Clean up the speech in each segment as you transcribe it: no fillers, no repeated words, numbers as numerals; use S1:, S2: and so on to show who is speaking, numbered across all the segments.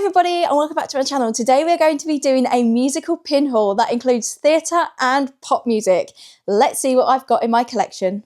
S1: everybody and welcome back to my channel. Today we're going to be doing a musical pin haul that includes theatre and pop music. Let's see what I've got in my collection.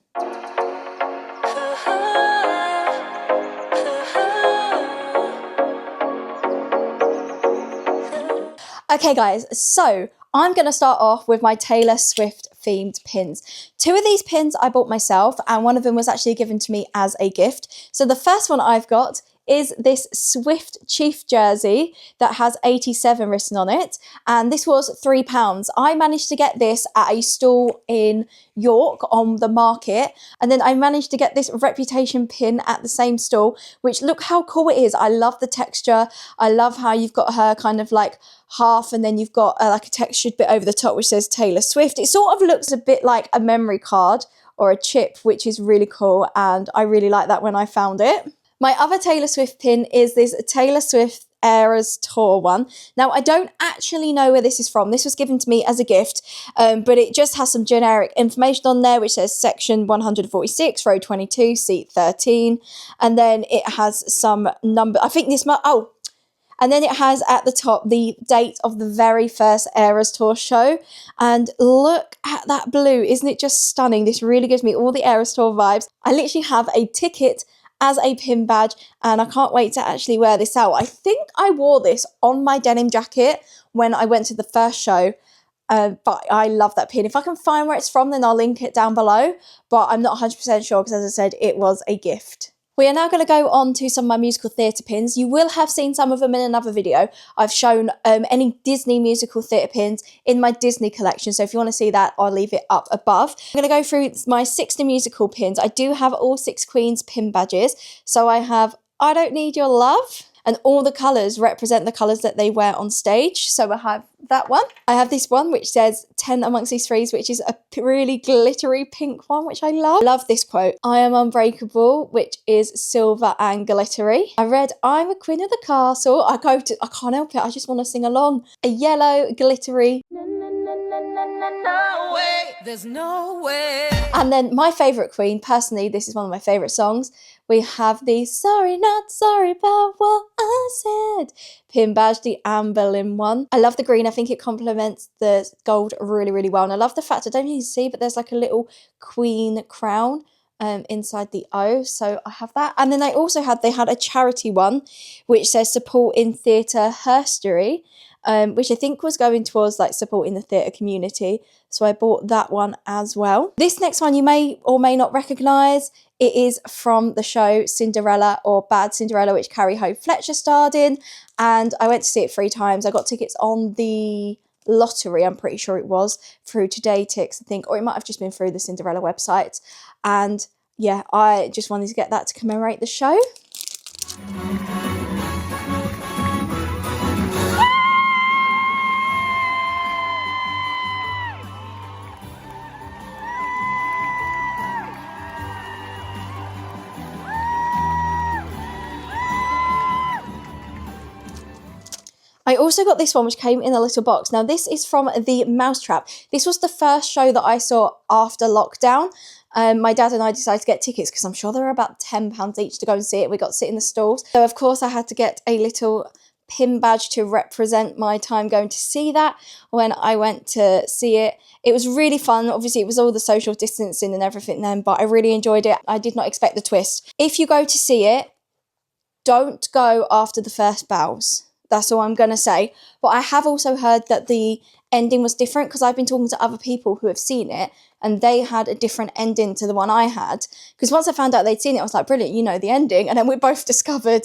S1: Okay guys, so I'm going to start off with my Taylor Swift themed pins. Two of these pins I bought myself and one of them was actually given to me as a gift. So the first one I've got is this Swift Chief jersey that has 87 written on it, and this was £3. I managed to get this at a stall in York on the market, and then I managed to get this Reputation pin at the same stall, which look how cool it is. I love the texture. I love how you've got her kind of like half and then you've got like a textured bit over the top which says Taylor Swift. It sort of looks a bit like a memory card or a chip, which is really cool, and I really like that when I found it. My other Taylor Swift pin is this Taylor Swift Eras Tour one. Now, I don't actually know where this is from. This was given to me as a gift, but it just has some generic information on there, which says section 146, row 22, seat 13. And then it has some number, I think this might, and then it has at the top the date of the very first Eras Tour show. And look at that blue. Isn't it just stunning? This really gives me all the Eras Tour vibes. I literally have a ticket as a pin badge and I can't wait to actually wear this out. I think I wore this on my denim jacket when I went to the first show, but I love that pin. If I can find where it's from, then I'll link it down below, but I'm not 100% sure because, as I said, it was a gift. We are now going to go on to some of my musical theatre pins. You will have seen some of them in another video. I've shown any Disney musical theatre pins in my Disney collection. So if you want to see that, I'll leave it up above. I'm going to go through my 60 musical pins. I do have all 6 Queens pin badges. So I have I Don't Need Your Love. And all the colours represent the colours that they wear on stage. So I have that one. I have this one which says 10 amongst these threes, which is a really glittery pink one, which I love. I love this quote. I am unbreakable, which is silver and glittery. I read I'm a queen of the castle. I can't help it. I just want to sing along. A yellow, glittery. No way. There's no way. And then my favourite Queen, personally, this is one of my favourite songs. We have the Sorry Not Sorry About What I Said pin badge, the Anne Boleyn one. I love the green. I think it complements the gold really, really well. And I love the fact, I don't even see, but there's like a little Queen crown inside the O. So I have that. And then they had a charity one, which says support in theatre herstory, which I think was going towards like supporting the theatre community. So I bought that one as well. This next one you may or may not recognise. It is from the show Cinderella or Bad Cinderella, which Carrie Hope Fletcher starred in. And I went to see it 3 times. I got tickets on the lottery, I'm pretty sure it was, through Today Tix, I think, or it might have just been through the Cinderella website. And yeah, I just wanted to get that to commemorate the show. I also got this one, which came in a little box. Now, this is from the Mousetrap. This was the first show that I saw after lockdown. My dad and I decided to get tickets because I'm sure they were about £10 each to go and see it. We got to sit in the stalls. So, of course, I had to get a little pin badge to represent my time going to see that when I went to see it. It was really fun. Obviously, it was all the social distancing and everything then, but I really enjoyed it. I did not expect the twist. If you go to see it, don't go after the first bows. That's all I'm going to say. But I have also heard that the ending was different because I've been talking to other people who have seen it and they had a different ending to the one I had. Because once I found out they'd seen it, I was like, brilliant, you know the ending. And then we both discovered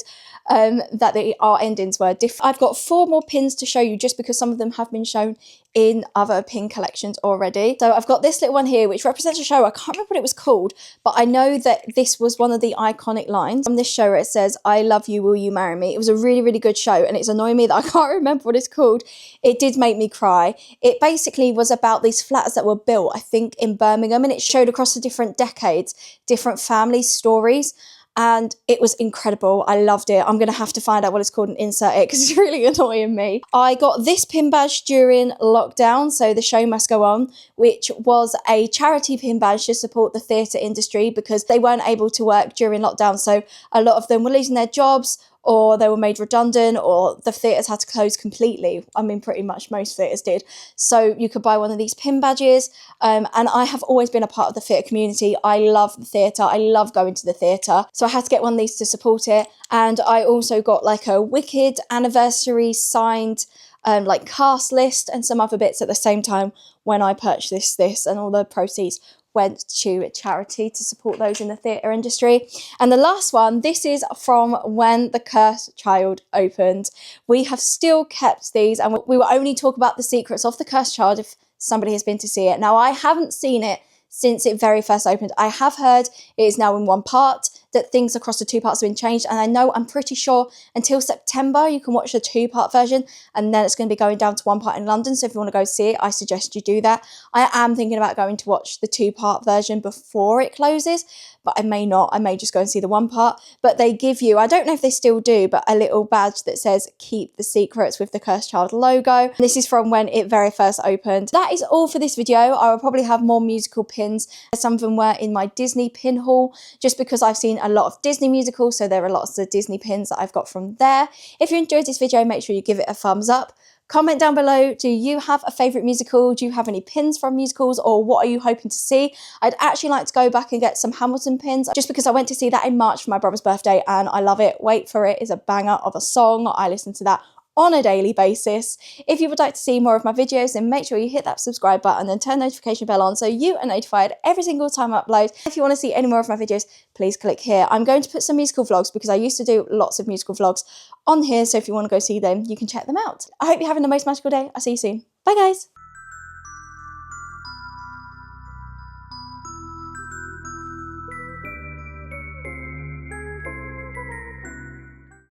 S1: that our endings were different. I've got 4 more pins to show you just because some of them have been shown in other pin collections already. So I've got this little one here which represents a show. I can't remember what it was called, but I know that this was one of the iconic lines from this show where it says, I love you, will you marry me? It was a really, really good show and it's annoying me that I can't remember what it's called. It did make me cry. It basically was about these flats that were built, I think, in Birmingham, and it showed across the different decades, different family stories. And it was incredible. I loved it. I'm going to have to find out what it's called and insert it because it's really annoying me. I got this pin badge during lockdown, so the show must go on, which was a charity pin badge to support the theatre industry because they weren't able to work during lockdown. So a lot of them were losing their jobs or they were made redundant, or the theatres had to close completely. I mean, pretty much most theatres did. So you could buy one of these pin badges. And I have always been a part of the theatre community. I love the theatre. I love going to the theatre. So I had to get one of these to support it. And I also got like a Wicked anniversary signed like cast list and some other bits at the same time when I purchased this, and all the proceeds went to charity to support those in the theatre industry. And the last one, this is from when The Cursed Child opened. We have still kept these, and we will only talk about the secrets of The Cursed Child if somebody has been to see it. Now, I haven't seen it since it very first opened. I have heard it is now in one part, that things across the two parts have been changed, and I know, I'm pretty sure until September you can watch the 2-part version, and then it's going to be going down to 1 part in London. So if you want to go see it, I suggest you do that. I am thinking about going to watch the 2-part version before it closes, but I may not. I may just go and see the 1 part. But they give you, I don't know if they still do, but a little badge that says "Keep the Secrets" with the Cursed Child logo. This is from when it very first opened. That is all for this video. I will probably have more musical pins. Some of them were in my Disney pin haul, just because I've seen a lot of Disney musicals, so there are lots of Disney pins that I've got from there. If you enjoyed this video, make sure you give it a thumbs up. Comment down below, do you have a favourite musical? Do you have any pins from musicals, or what are you hoping to see? I'd actually like to go back and get some Hamilton pins, just because I went to see that in March for my brother's birthday and I love it. Wait for It is a banger of a song. I listen to that on a daily basis. If you would like to see more of my videos, then make sure you hit that subscribe button and turn the notification bell on so you are notified every single time I upload. If you want to see any more of my videos, please click here. I'm going to put some musical vlogs, because I used to do lots of musical vlogs on here, so if you want to go see them, you can check them out. I hope you're having the most magical day. I'll see you soon. Bye guys.